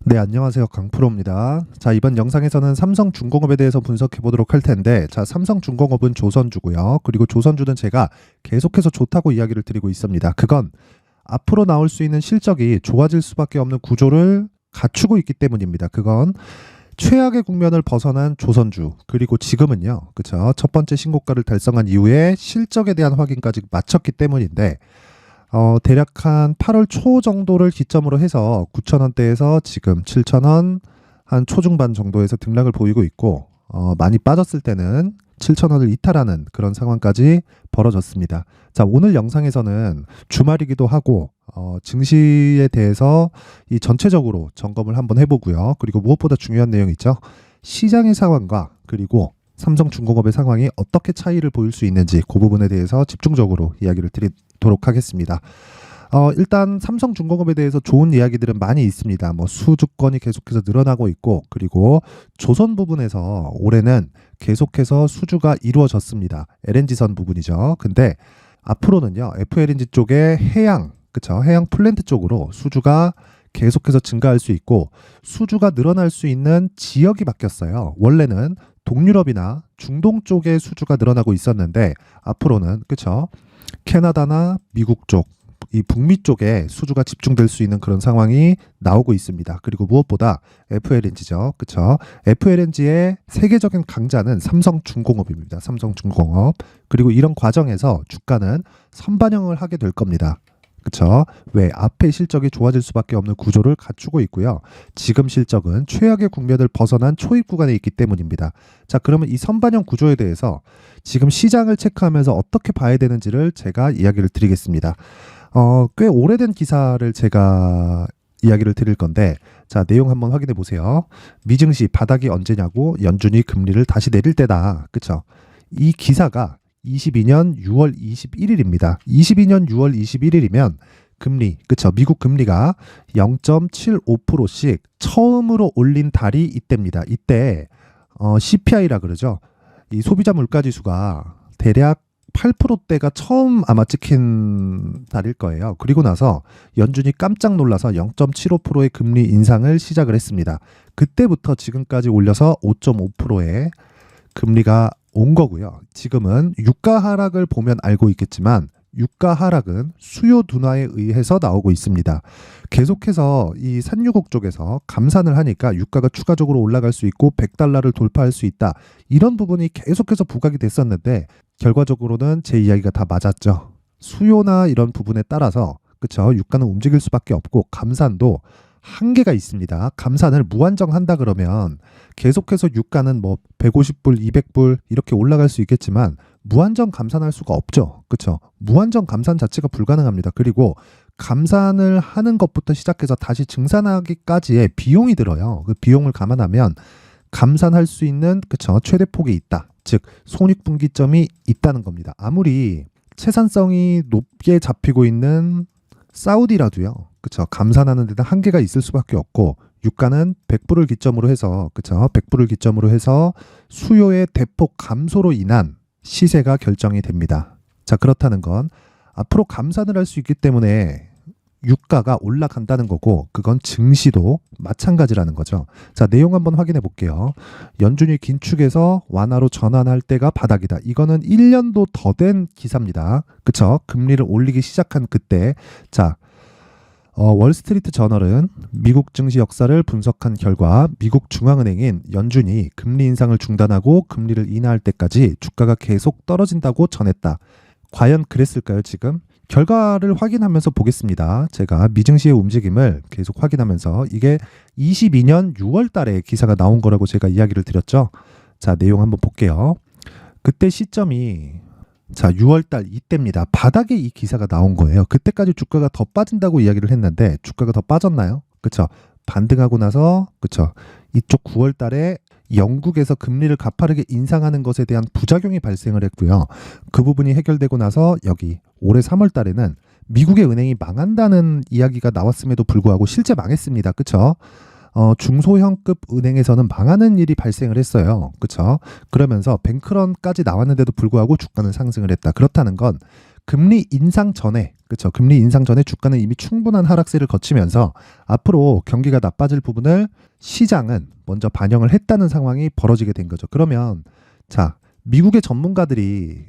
네, 안녕하세요. 강프로입니다. 자, 이번 영상에서는 삼성중공업에 대해서 분석해 보도록 할 텐데, 자, 삼성중공업은 조선주고요. 그리고 조선주는 제가 계속해서 좋다고 이야기를 드리고 있습니다. 그건 앞으로 나올 수 있는 실적이 좋아질 수밖에 없는 구조를 갖추고 있기 때문입니다. 그건 최악의 국면을 벗어난 조선주, 그리고 지금은요, 그쵸? 첫 번째 신고가를 달성한 이후에 실적에 대한 확인까지 마쳤기 때문인데, 대략 한 8월 초 정도를 기점으로 해서 9,000원대에서 지금 7,000원 한 초중반 정도에서 등락을 보이고 있고, 많이 빠졌을 때는 7,000원을 이탈하는 그런 상황까지 벌어졌습니다. 자, 오늘 영상에서는 주말이기도 하고, 증시에 대해서 이 전체적으로 점검을 한번 해보고요. 그리고 무엇보다 중요한 내용이 있죠. 시장의 상황과 그리고 삼성중공업의 상황이 어떻게 차이를 보일 수 있는지 그 부분에 대해서 집중적으로 이야기를 드리도록 하겠습니다. 일단 삼성중공업에 대해서 좋은 이야기들은 많이 있습니다. 뭐 수주권이 계속해서 늘어나고 있고, 그리고 조선 부분에서 올해는 계속해서 수주가 이루어졌습니다. LNG선 부분이죠. 근데 앞으로는요, FLNG 쪽에 해양, 그쵸? 해양 플랜트 쪽으로 수주가 계속해서 증가할 수 있고, 수주가 늘어날 수 있는 지역이 바뀌었어요. 원래는 동유럽이나 중동 쪽에 수주가 늘어나고 있었는데, 앞으로는, 그쵸? 캐나다나 미국 쪽, 이 북미 쪽에 수주가 집중될 수 있는 그런 상황이 나오고 있습니다. 그리고 무엇보다 FLNG죠. 그쵸? FLNG의 세계적인 강자는 삼성중공업입니다. 삼성중공업. 그리고 이런 과정에서 주가는 선반영을 하게 될 겁니다. 그쵸? 왜? 앞에 실적이 좋아질 수밖에 없는 구조를 갖추고 있고요. 지금 실적은 최악의 국면을 벗어난 초입 구간에 있기 때문입니다. 자, 그러면 이 선반영 구조에 대해서 지금 시장을 체크하면서 어떻게 봐야 되는지를 제가 이야기를 드리겠습니다. 꽤 오래된 기사를 제가 이야기를 드릴 건데, 자, 내용 한번 확인해 보세요. 미증시 바닥이 언제냐고, 연준이 금리를 다시 내릴 때다. 그쵸? 이 기사가 22년 6월 21일입니다. 22년 6월 21일이면 금리, 그쵸? 미국 금리가 0.75%씩 처음으로 올린 달이 이때입니다. 이때 CPI라 그러죠. 이 소비자 물가 지수가 대략 8%대가 처음 아마 찍힌 달일 거예요. 그리고 나서 연준이 깜짝 놀라서 0.75%의 금리 인상을 시작을 했습니다. 그때부터 지금까지 올려서 5.5%의 금리가 온 거고요. 지금은 유가 하락을 보면 알고 있겠지만 유가 하락은 수요 둔화에 의해서 나오고 있습니다. 계속해서 이 산유국 쪽에서 감산을 하니까 유가가 추가적으로 올라갈 수 있고 100달러를 돌파할 수 있다. 이런 부분이 계속해서 부각이 됐었는데 결과적으로는 제 이야기가 다 맞았죠. 수요나 이런 부분에 따라서 그쵸? 유가는 움직일 수밖에 없고 감산도 한계가 있습니다. 감산을 무한정 한다 그러면 계속해서 유가는 뭐 150불, 200불 이렇게 올라갈 수 있겠지만 무한정 감산할 수가 없죠. 그렇죠? 무한정 감산 자체가 불가능합니다. 그리고 감산을 하는 것부터 시작해서 다시 증산하기까지의 비용이 들어요. 그 비용을 감안하면 감산할 수 있는 그렇죠? 최대폭이 있다. 즉 손익분기점이 있다는 겁니다. 아무리 채산성이 높게 잡히고 있는 사우디라도요. 그쵸? 감산하는 데는 한계가 있을 수밖에 없고 유가는 100불을 기점으로 해서 그쵸? 100불을 기점으로 해서 수요의 대폭 감소로 인한 시세가 결정이 됩니다. 자, 그렇다는 건 앞으로 감산을 할 수 있기 때문에 유가가 올라간다는 거고 그건 증시도 마찬가지라는 거죠. 자, 내용 한번 확인해 볼게요. 연준이 긴축에서 완화로 전환할 때가 바닥이다. 이거는 1년도 더 된 기사입니다. 그쵸? 금리를 올리기 시작한 그때. 자, 월스트리트 저널은 미국 증시 역사를 분석한 결과 미국 중앙은행인 연준이 금리 인상을 중단하고 금리를 인하할 때까지 주가가 계속 떨어진다고 전했다. 과연 그랬을까요, 지금? 결과를 확인하면서 보겠습니다. 제가 미증시의 움직임을 계속 확인하면서 이게 22년 6월 달에 기사가 나온 거라고 제가 이야기를 드렸죠. 자, 내용 한번 볼게요. 그때 시점이 자, 6월달 이때입니다. 바닥에 이 기사가 나온 거예요. 그때까지 주가가 더 빠진다고 이야기를 했는데 주가가 더 빠졌나요? 그쵸? 반등하고 나서 그쵸? 이쪽 9월달에 영국에서 금리를 가파르게 인상하는 것에 대한 부작용이 발생을 했고요. 그 부분이 해결되고 나서 여기 올해 3월달에는 미국의 은행이 망한다는 이야기가 나왔음에도 불구하고 실제 망했습니다. 그쵸? 중소형급 은행에서는 망하는 일이 발생을 했어요. 그쵸? 그러면서 뱅크런까지 나왔는데도 불구하고 주가는 상승을 했다. 그렇다는 건 금리 인상 전에 그렇죠. 금리 인상 전에 주가는 이미 충분한 하락세를 거치면서 앞으로 경기가 나빠질 부분을 시장은 먼저 반영을 했다는 상황이 벌어지게 된 거죠. 그러면 자, 미국의 전문가들이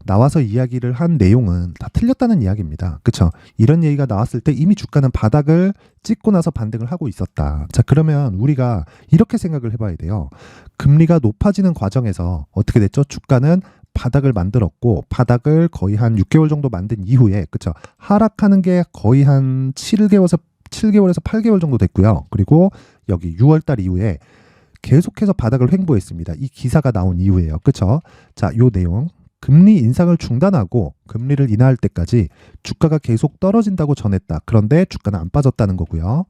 나와서 이야기를 한 내용은 다 틀렸다는 이야기입니다. 그렇죠? 이런 얘기가 나왔을 때 이미 주가는 바닥을 찍고 나서 반등을 하고 있었다. 자, 그러면 우리가 이렇게 생각을 해봐야 돼요. 금리가 높아지는 과정에서 어떻게 됐죠? 주가는 바닥을 만들었고 바닥을 거의 한 6개월 정도 만든 이후에 그렇죠? 하락하는 게 거의 한 7개월에서 8개월 정도 됐고요. 그리고 여기 6월 달 이후에 계속해서 바닥을 횡보했습니다. 이 기사가 나온 이후에요. 그렇죠? 자, 요 내용 금리 인상을 중단하고 금리를 인하할 때까지 주가가 계속 떨어진다고 전했다. 그런데 주가는 안 빠졌다는 거고요.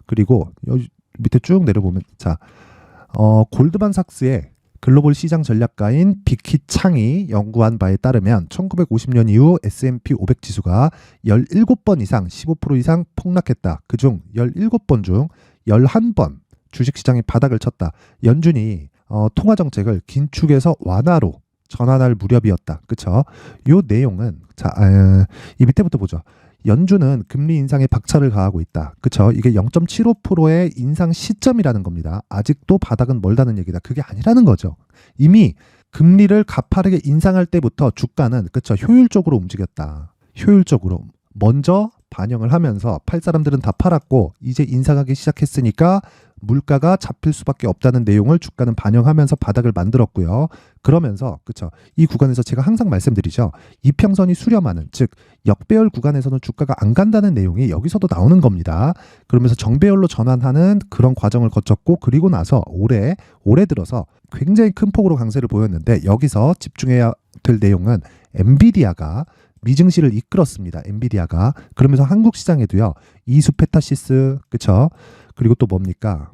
그리고 여기 밑에 쭉 내려보면 자, 골드만삭스의 글로벌 시장 전략가인 비키 창이 연구한 바에 따르면 1950년 이후 S&P 500 지수가 17번 이상 15% 이상 폭락했다. 그중 17번 중 11번 주식시장이 바닥을 쳤다. 연준이 통화정책을 긴축에서 완화로 전환할 무렵이었다. 그쵸? 요 내용은 자, 이 밑에부터 보죠. 연준은 금리 인상에 박차를 가하고 있다. 그쵸? 이게 0.75%의 인상 시점이라는 겁니다. 아직도 바닥은 멀다는 얘기다. 그게 아니라는 거죠. 이미 금리를 가파르게 인상할 때부터 주가는 그쵸? 효율적으로 움직였다. 효율적으로 먼저 반영을 하면서 팔 사람들은 다 팔았고 이제 인상하기 시작했으니까 물가가 잡힐 수밖에 없다는 내용을 주가는 반영하면서 바닥을 만들었고요. 그러면서 그쵸? 이 구간에서 제가 항상 말씀드리죠. 이평선이 수렴하는 즉 역배열 구간에서는 주가가 안 간다는 내용이 여기서도 나오는 겁니다. 그러면서 정배열로 전환하는 그런 과정을 거쳤고 그리고 나서 올해 들어서 굉장히 큰 폭으로 강세를 보였는데 여기서 집중해야 될 내용은 엔비디아가 미증시를 이끌었습니다. 엔비디아가. 그러면서 한국 시장에도요. 이수페타시스, 그쵸? 그리고 또 뭡니까?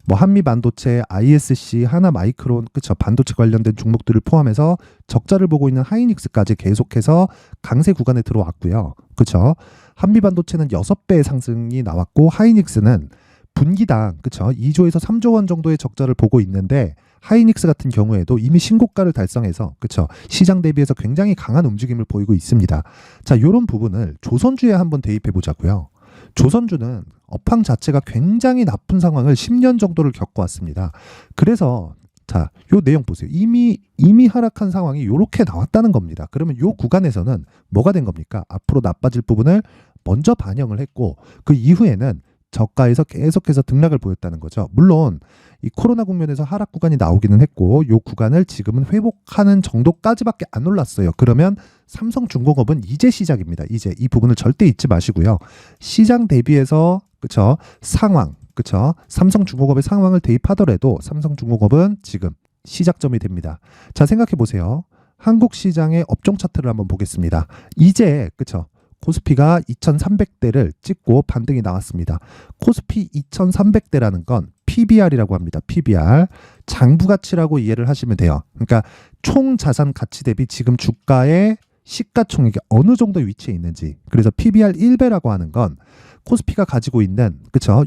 뭐 한미 반도체, ISC, 하나 마이크론, 그쵸? 반도체 관련된 종목들을 포함해서 적자를 보고 있는 하이닉스까지 계속해서 강세 구간에 들어왔고요. 그쵸? 한미 반도체는 6배의 상승이 나왔고 하이닉스는 분기당 그쵸? 2조에서 3조 원 정도의 적자를 보고 있는데 하이닉스 같은 경우에도 이미 신고가를 달성해서 그쵸? 시장 대비해서 굉장히 강한 움직임을 보이고 있습니다. 자, 이런 부분을 조선주에 한번 대입해 보자고요. 조선주는 업황 자체가 굉장히 나쁜 상황을 10년 정도를 겪어왔습니다. 그래서 자, 요 내용 보세요. 이미 하락한 상황이 이렇게 나왔다는 겁니다. 그러면 요 구간에서는 뭐가 된 겁니까? 앞으로 나빠질 부분을 먼저 반영을 했고 그 이후에는 저가에서 계속해서 등락을 보였다는 거죠. 물론 이 코로나 국면에서 하락 구간이 나오기는 했고 요 구간을 지금은 회복하는 정도까지밖에 안 올랐어요. 그러면 삼성중공업은 이제 시작입니다. 이제 이 부분을 절대 잊지 마시고요. 시장 대비해서 그쵸 상황 그쵸 삼성중공업의 상황을 대입하더라도 삼성중공업은 지금 시작점이 됩니다. 자, 생각해 보세요. 한국 시장의 업종 차트를 한번 보겠습니다. 이제 그쵸 코스피가 2300대를 찍고 반등이 나왔습니다. 코스피 2300대라는 건 PBR이라고 합니다. PBR. 장부가치라고 이해를 하시면 돼요. 그러니까 총 자산 가치 대비 지금 주가의 시가총액이 어느 정도 위치에 있는지. 그래서 PBR 1배라고 하는 건 코스피가 가지고 있는 그쵸?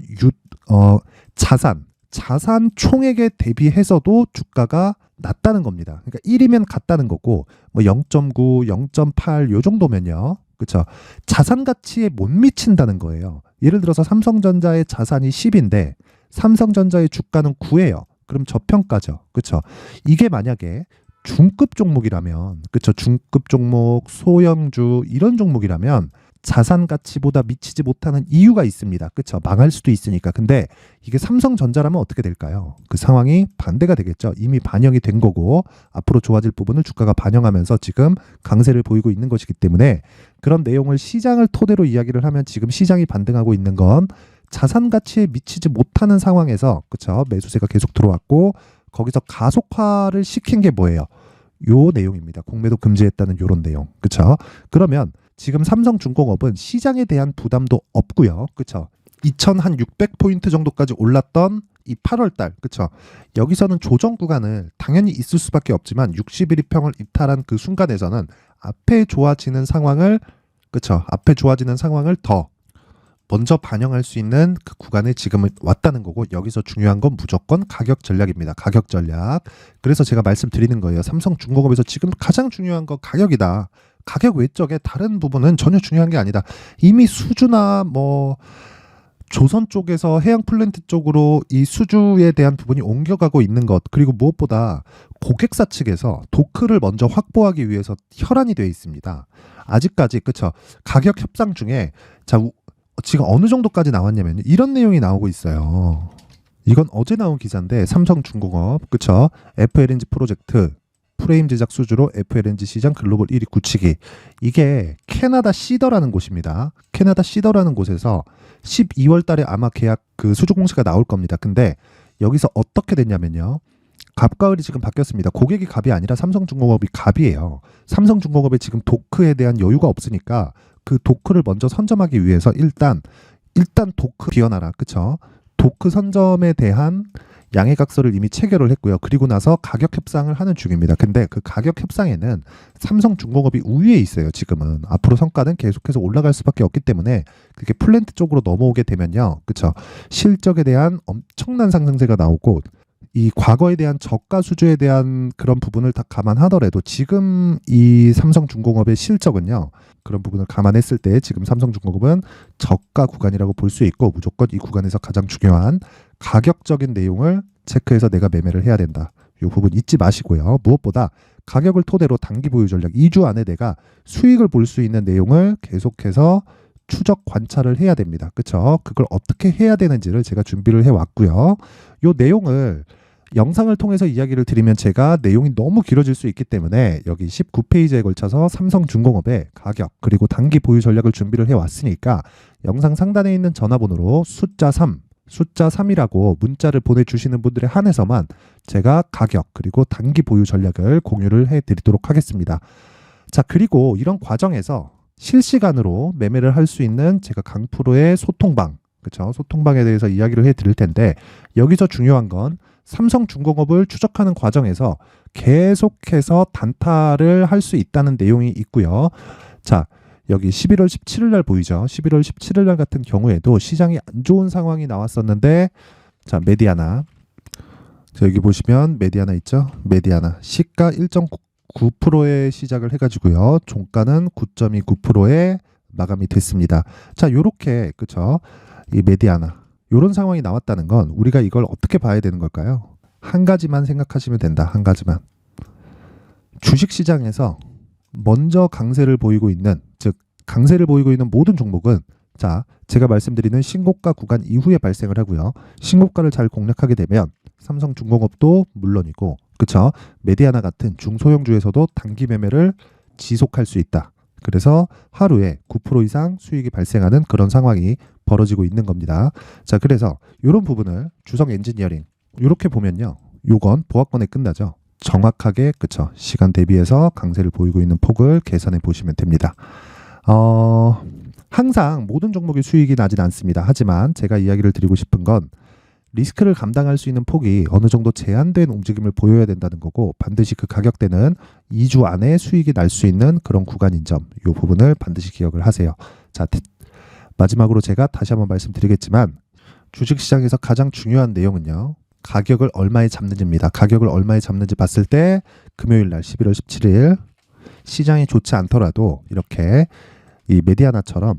자산 총액에 대비해서도 주가가 낮다는 겁니다. 그러니까 1이면 같다는 거고 뭐 0.9, 0.8 요 정도면요. 그렇죠. 자산 가치에 못 미친다는 거예요. 예를 들어서 삼성전자의 자산이 10인데 삼성전자의 주가는 9예요. 그럼 저평가죠. 그렇죠. 이게 만약에 중급 종목이라면 그렇죠. 중급 종목, 소형주 이런 종목이라면 자산 가치보다 미치지 못하는 이유가 있습니다. 그렇죠. 망할 수도 있으니까. 근데 이게 삼성전자라면 어떻게 될까요? 그 상황이 반대가 되겠죠. 이미 반영이 된 거고 앞으로 좋아질 부분을 주가가 반영하면서 지금 강세를 보이고 있는 것이기 때문에 그런 내용을 시장을 토대로 이야기를 하면 지금 시장이 반등하고 있는 건 자산 가치에 미치지 못하는 상황에서 그렇죠. 매수세가 계속 들어왔고 거기서 가속화를 시킨 게 뭐예요? 요 내용입니다. 공매도 금지했다는 요런 내용. 그렇죠? 그러면 지금 삼성중공업은 시장에 대한 부담도 없고요. 그렇죠? 2600포인트 정도까지 올랐던 이 8월 달. 그렇죠? 여기서는 조정 구간을 당연히 있을 수밖에 없지만 60일 이평을 이탈한 그 순간에서는 앞에 좋아지는 상황을 그렇죠? 앞에 좋아지는 상황을 더 먼저 반영할 수 있는 그 구간에 지금 왔다는 거고 여기서 중요한 건 무조건 가격 전략입니다. 가격 전략. 그래서 제가 말씀드리는 거예요. 삼성중공업에서 지금 가장 중요한 건 가격이다. 가격 외적의 다른 부분은 전혀 중요한 게 아니다. 이미 수주나 뭐 조선 쪽에서 해양 플랜트 쪽으로 이 수주에 대한 부분이 옮겨가고 있는 것, 그리고 무엇보다 고객사 측에서 도크를 먼저 확보하기 위해서 혈안이 되어 있습니다. 아직까지 그쵸, 가격 협상 중에 지금 어느 정도까지 나왔냐면 이런 내용이 나오고 있어요. 이건 어제 나온 기사인데 삼성중공업 그쵸, FLNG 프로젝트 프레임 제작 수주로 FLNG 시장 글로벌 1위 굳히기. 이게 캐나다 시더라는 곳입니다. 캐나다 시더라는 곳에서 12월 달에 아마 계약 그 수주 공시가 나올 겁니다. 근데 여기서 어떻게 됐냐면요, 갑과을이 지금 바뀌었습니다. 고객이 갑이 아니라 삼성중공업이 갑이에요. 삼성중공업에 지금 도크에 대한 여유가 없으니까 그 도크를 먼저 선점하기 위해서 일단 도크 비워놔라, 그쵸? 도크 선점에 대한 양해각서를 이미 체결을 했고요. 그리고 나서 가격 협상을 하는 중입니다. 근데 그 가격 협상에는 삼성중공업이 우위에 있어요. 지금은 앞으로 성과는 계속해서 올라갈 수밖에 없기 때문에 그게 플랜트 쪽으로 넘어오게 되면요, 그쵸, 실적에 대한 엄청난 상승세가 나오고, 이 과거에 대한 저가 수주에 대한 그런 부분을 다 감안하더라도 지금 이 삼성중공업의 실적은요, 그런 부분을 감안했을 때 지금 삼성중공업은 저가 구간이라고 볼 수 있고, 무조건 이 구간에서 가장 중요한 가격적인 내용을 체크해서 내가 매매를 해야 된다. 이 부분 잊지 마시고요. 무엇보다 가격을 토대로 단기 보유 전략 2주 안에 내가 수익을 볼 수 있는 내용을 계속해서 추적 관찰을 해야 됩니다. 그쵸? 그걸 어떻게 해야 되는지를 제가 준비를 해왔고요. 이 내용을 영상을 통해서 이야기를 드리면 제가 내용이 너무 길어질 수 있기 때문에 여기 19페이지에 걸쳐서 삼성중공업의 가격 그리고 단기 보유 전략을 준비를 해왔으니까 영상 상단에 있는 전화번호로 숫자 3이라고 문자를 보내주시는 분들에 한해서만 제가 가격 그리고 단기 보유 전략을 공유를 해드리도록 하겠습니다. 자, 그리고 이런 과정에서 실시간으로 매매를 할 수 있는 제가 강프로의 소통방, 그쵸? 소통방에 대해서 이야기를 해드릴 텐데, 여기서 중요한 건 삼성중공업을 추적하는 과정에서 계속해서 단타를 할 수 있다는 내용이 있고요. 자, 여기 11월 17일 날 보이죠? 11월 17일 날 같은 경우에도 시장이 안 좋은 상황이 나왔었는데, 자, 메디아나. 자, 여기 보시면 메디아나 있죠? 메디아나. 시가 1.9%에 시작을 해가지고요. 종가는 9.29%에 마감이 됐습니다. 자, 요렇게, 그쵸? 이 메디아나. 요런 상황이 나왔다는 건 우리가 이걸 어떻게 봐야 되는 걸까요? 한 가지만 생각하시면 된다. 한 가지만. 주식시장에서 먼저 강세를 보이고 있는, 즉 강세를 보이고 있는 모든 종목은, 자, 제가 말씀드리는 신고가 구간 이후에 발생을 하고요. 신고가를 잘 공략하게 되면 삼성중공업도 물론이고, 그쵸, 메디아나 같은 중소형주에서도 단기 매매를 지속할 수 있다. 그래서 하루에 9% 이상 수익이 발생하는 그런 상황이 벌어지고 있는 겁니다. 자, 그래서 이런 부분을 주성 엔지니어링 이렇게 보면요, 요건 보합권에 끝나죠. 정확하게, 그쵸, 시간 대비해서 강세를 보이고 있는 폭을 계산해 보시면 됩니다. 항상 모든 종목의 수익이 나진 않습니다. 하지만 제가 이야기를 드리고 싶은 건 리스크를 감당할 수 있는 폭이 어느 정도 제한된 움직임을 보여야 된다는 거고, 반드시 그 가격대는 2주 안에 수익이 날 수 있는 그런 구간인 점, 이 부분을 반드시 기억을 하세요. 자, 마지막으로 제가 다시 한번 말씀드리겠지만 주식시장에서 가장 중요한 내용은요, 가격을 얼마에 잡는지입니다. 가격을 얼마에 잡는지 봤을 때 금요일 날 11월 17일 시장이 좋지 않더라도 이렇게 이 메디아나처럼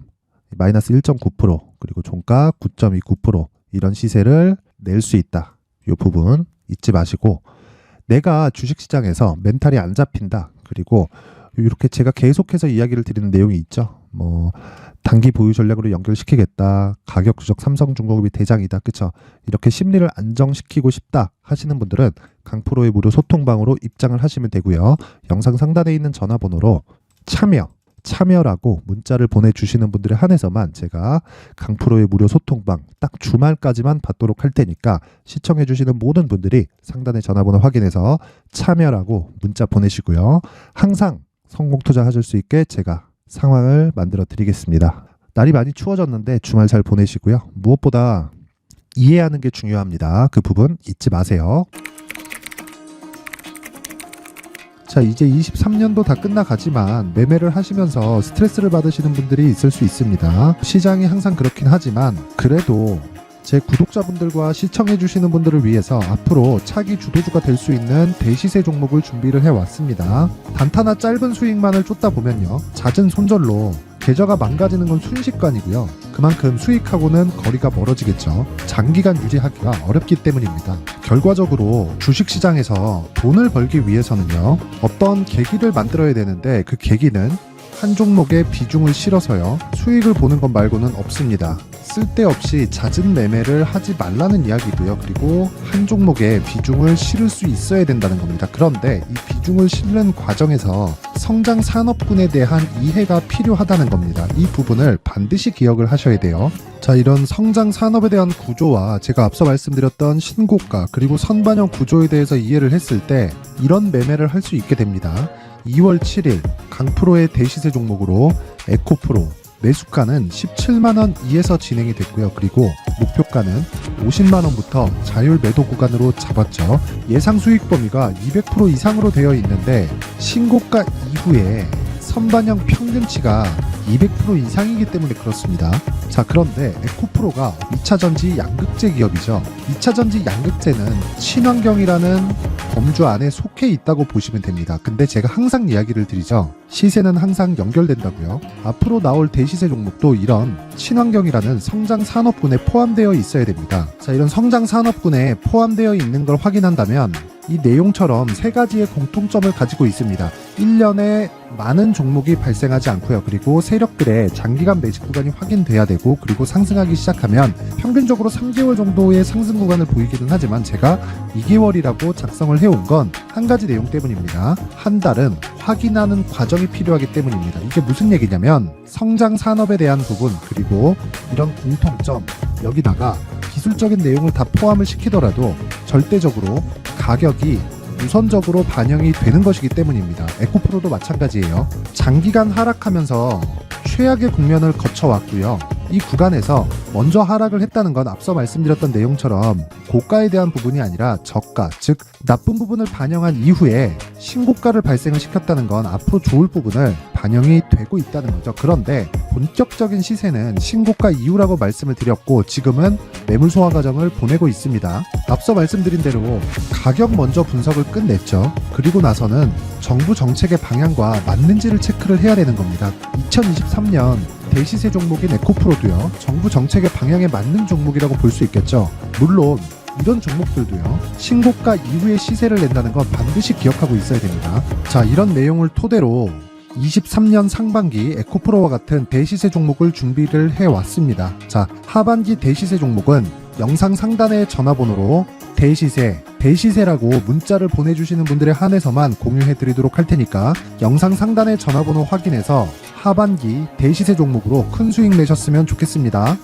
마이너스 1.9% 그리고 종가 9.29% 이런 시세를 낼 수 있다. 이 부분 잊지 마시고, 내가 주식시장에서 멘탈이 안 잡힌다. 그리고 이렇게 제가 계속해서 이야기를 드리는 내용이 있죠. 뭐 단기 보유 전략으로 연결시키겠다. 가격 추적 삼성중공업이 대장이다. 그쵸? 이렇게 심리를 안정시키고 싶다 하시는 분들은 강프로의 무료 소통방으로 입장을 하시면 되고요. 영상 상단에 있는 전화번호로 참여라고 문자를 보내주시는 분들에 한해서만 제가 강프로의 무료 소통방 딱 주말까지만 받도록 할 테니까 시청해주시는 모든 분들이 상단의 전화번호 확인해서 참여라고 문자 보내시고요. 항상 성공 투자하실 수 있게 제가 상황을 만들어 드리겠습니다. 날이 많이 추워졌는데 주말 잘 보내시고요. 무엇보다 이해하는 게 중요합니다. 그 부분 잊지 마세요. 자, 이제 23년도 다 끝나가지만 매매를 하시면서 스트레스를 받으시는 분들이 있을 수 있습니다. 시장이 항상 그렇긴 하지만 그래도 제 구독자분들과 시청해주시는 분들을 위해서 앞으로 차기 주도주가 될 수 있는 대시세 종목을 준비를 해왔습니다. 단타나 짧은 수익만을 쫓다 보면요, 잦은 손절로 계좌가 망가지는 건 순식간이고요. 그만큼 수익하고는 거리가 멀어지겠죠. 장기간 유지하기가 어렵기 때문입니다. 결과적으로 주식시장에서 돈을 벌기 위해서는요, 어떤 계기를 만들어야 되는데 그 계기는 한 종목에 비중을 실어서요, 수익을 보는 것 말고는 없습니다. 쓸데없이 잦은 매매를 하지 말라는 이야기고요. 그리고 한 종목에 비중을 실을 수 있어야 된다는 겁니다. 그런데 이 비중을 실는 과정에서 성장 산업군에 대한 이해가 필요하다는 겁니다. 이 부분을 반드시 기억을 하셔야 돼요. 자, 이런 성장 산업에 대한 구조와 제가 앞서 말씀드렸던 신고가 그리고 선반영 구조에 대해서 이해를 했을 때 이런 매매를 할 수 있게 됩니다. 2월 7일 강프로의 대시세 종목으로 에코프로 매수가는 17만원 이에서 진행이 됐고요. 그리고 목표가는 50만원부터 자율 매도 구간으로 잡았죠. 예상 수익 범위가 200% 이상으로 되어 있는데 신고가 이후에 선반영 평균치가 200% 이상이기 때문에 그렇습니다. 자, 그런데 에코프로가 2차전지 양극재 기업이죠. 2차전지 양극재는 친환경이라는 범주 안에 속해 있다고 보시면 됩니다. 근데 제가 항상 이야기를 드리죠. 시세는 항상 연결된다고요. 앞으로 나올 대시세 종목도 이런 친환경이라는 성장 산업군에 포함되어 있어야 됩니다. 자, 이런 성장 산업군에 포함되어 있는 걸 확인한다면 이 내용처럼 세 가지의 공통점을 가지고 있습니다. 1년에 많은 종목이 발생하지 않고요. 그리고 세력들의 장기간 매집 구간이 확인돼야 되고, 그리고 상승하기 시작하면 평균적으로 3개월 정도의 상승 구간을 보이기는 하지만 제가 2개월이라고 작성을 해온 건 한 가지 내용 때문입니다. 한 달은 확인하는 과정이 필요하기 때문입니다. 이게 무슨 얘기냐면 성장 산업에 대한 부분, 그리고 이런 공통점, 여기다가 기술적인 내용을 다 포함을 시키더라도 절대적으로 가격이 우선적으로 반영이 되는 것이기 때문입니다. 에코프로도 마찬가지예요. 장기간 하락하면서 최악의 국면을 거쳐왔고요. 이 구간에서 먼저 하락을 했다는 건 앞서 말씀드렸던 내용처럼 고가에 대한 부분이 아니라 저가, 즉 나쁜 부분을 반영한 이후에 신고가를 발생을 시켰다는 건 앞으로 좋을 부분을 반영이 되고 있다는 거죠. 그런데 본격적인 시세는 신고가 이후라고 말씀을 드렸고, 지금은 매물 소화 과정을 보내고 있습니다. 앞서 말씀드린 대로 가격 먼저 분석을 끝냈죠. 그리고 나서는 정부 정책의 방향과 맞는지를 체크를 해야 되는 겁니다. 2023년 대시세 종목인 에코프로도요, 정부 정책의 방향에 맞는 종목이라고 볼 수 있겠죠. 물론 이런 종목들도요, 신고가 이후에 시세를 낸다는 건 반드시 기억하고 있어야 됩니다. 자, 이런 내용을 토대로 23년 상반기 에코프로와 같은 대시세 종목을 준비를 해왔습니다. 자, 하반기 대시세 종목은 영상 상단의 전화번호로 대시세라고 문자를 보내주시는 분들에 한해서만 공유해드리도록 할 테니까 영상 상단의 전화번호 확인해서 하반기 대시세 종목으로 큰 수익 내셨으면 좋겠습니다.